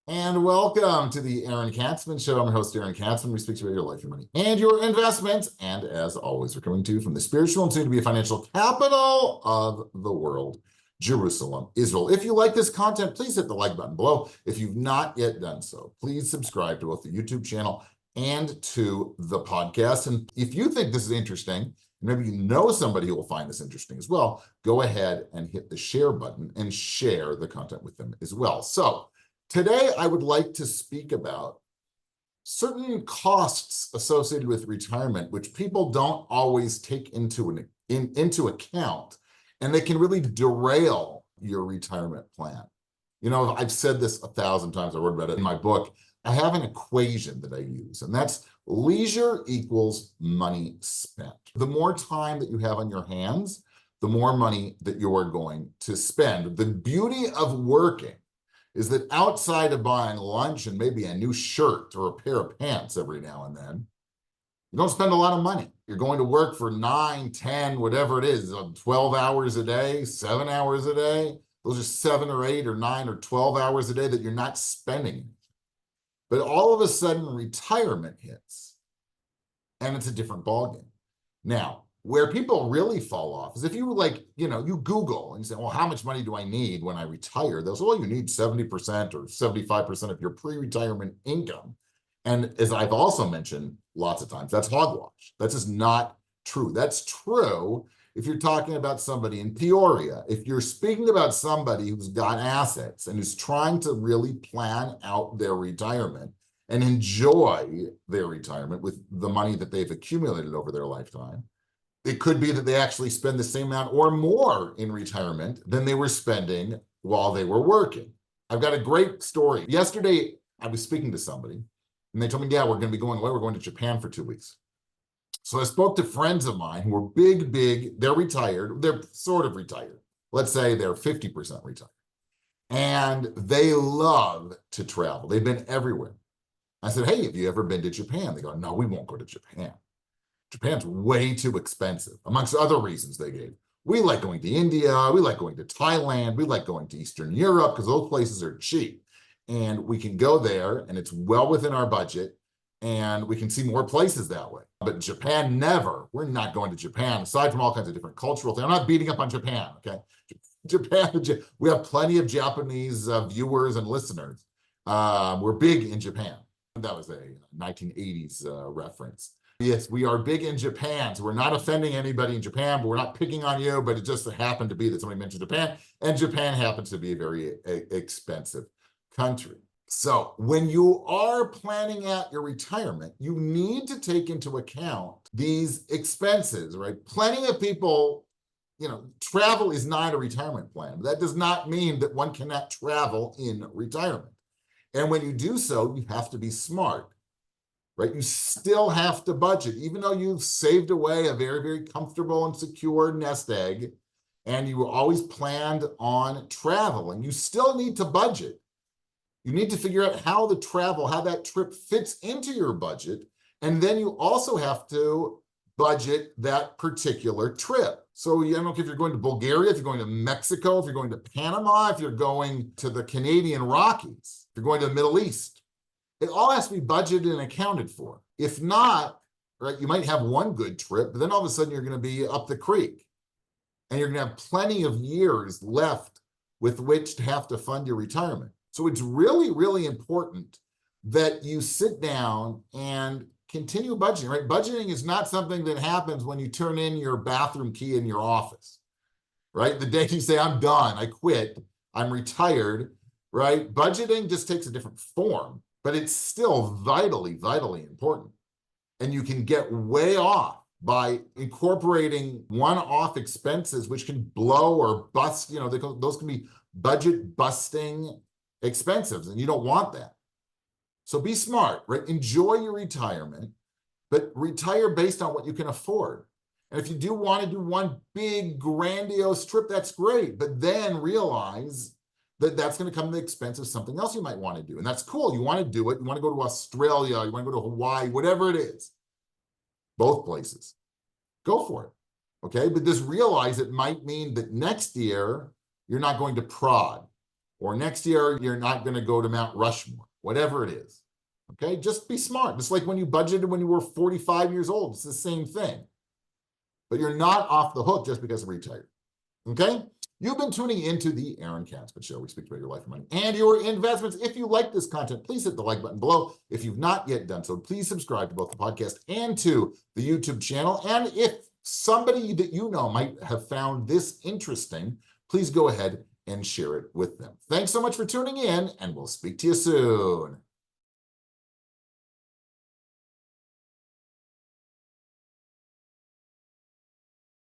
And welcome to the Aaron Katzman Show. I'm your host, Aaron Katzman. We speak to you about your life, your money, and your investments. And as always, we're coming to you from the spiritual and soon-to-be financial capital of the world, Jerusalem, Israel. If you like this content, please hit the like button below. If you've not yet done so, please subscribe to both the YouTube channel and to the podcast. And if you think this is interesting, maybe you know somebody who will find this interesting as well, go ahead and hit the share button and share the content with them as well. So today, I would like to speak about certain costs associated with retirement, which people don't always take into account, and they can really derail your retirement plan. You know, I've said this 1,000 times. I wrote about it in my book. I have an equation that I use, and that's leisure equals money spent. The more time that you have on your hands, the more money that you are going to spend. The beauty of working is that outside of buying lunch and maybe a new shirt or a pair of pants every now and then, you don't spend a lot of money. You're going to work for 9, 10, whatever it is, 12 hours a day, 7 hours a day. Those are 7 or 8 or 9 or 12 hours a day that you're not spending. But all of a sudden, retirement hits, and it's a different ballgame. Now, where people really fall off is if you you Google and say, well, how much money do I need when I retire? They'll say, well, you need 70% or 75% of your pre-retirement income. And as I've also mentioned lots of times, that's hogwash. That's just not true. That's true if you're talking about somebody in Peoria, if you're speaking about somebody who's got assets and who's trying to really plan out their retirement and enjoy their retirement with the money that they've accumulated over their lifetime. It could be that they actually spend the same amount or more in retirement than they were spending while they were working. I've got a great story. Yesterday, I was speaking to somebody, and they told me, yeah, we're going to be going away. We're going to Japan for 2 weeks. So I spoke to friends of mine who were big, they're retired. They're sort of retired. Let's say they're 50% retired. And they love to travel. They've been everywhere. I said, hey, have you ever been to Japan? They go, no, we won't go to Japan. Japan's way too expensive, amongst other reasons they gave. We like going to India, we like going to Thailand, we like going to Eastern Europe because those places are cheap. And we can go there and it's well within our budget and we can see more places that way. But Japan, never. We're not going to Japan, aside from all kinds of different cultural things. I'm not beating up on Japan, okay? Japan, we have plenty of Japanese viewers and listeners. We're big in Japan. That was a 1980s reference. Yes, we are big in Japan, so we're not offending anybody in Japan, but we're not picking on you, but it just happened to be that somebody mentioned Japan, and Japan happens to be a very expensive country. So when you are planning out your retirement, you need to take into account these expenses, right? Plenty of people, travel is not a retirement plan. That does not mean that one cannot travel in retirement. And when you do so, you have to be smart. Right? You still have to budget, even though you've saved away a very, very comfortable and secure nest egg, and you always planned on travel, and you still need to budget. You need to figure out how that trip fits into your budget, and then you also have to budget that particular trip. So I don't care if you're going to Bulgaria, if you're going to Mexico, if you're going to Panama, if you're going to the Canadian Rockies, if you're going to the Middle East. It all has to be budgeted and accounted for. If not, right, you might have one good trip, but then all of a sudden you're going to be up the creek. And you're going to have plenty of years left with which to have to fund your retirement. So it's really, really important that you sit down and continue budgeting, right? Budgeting is not something that happens when you turn in your bathroom key in your office, right? The day you say, I'm done, I quit, I'm retired, right? Budgeting just takes a different form. But it's still vitally, vitally important. And you can get way off by incorporating one-off expenses, which can blow or bust, those can be budget busting expenses, and you don't want that. So be smart, right? Enjoy your retirement, but retire based on what you can afford. And if you do want to do one big grandiose trip, that's great, but then realize that's going to come at the expense of something else you might want to do. And that's cool. You want to do it. You want to go to Australia. You want to go to Hawaii, whatever it is. Both places. Go for it. Okay? But just realize it might mean that next year, you're not going to prod. or next year you're not going to go to Mount Rushmore, whatever it is. Okay, just be smart. Just like when you budgeted when you were 45 years old, it's the same thing. But you're not off the hook just because of retired. Okay, you've been tuning into the Aaron Katzman Show. We speak about your life and money and your investments. If you like this content, please hit the like button below. If you've not yet done so, please subscribe to both the podcast and to the YouTube channel. And if somebody that you know might have found this interesting, please go ahead and share it with them. Thanks so much for tuning in, and we'll speak to you soon.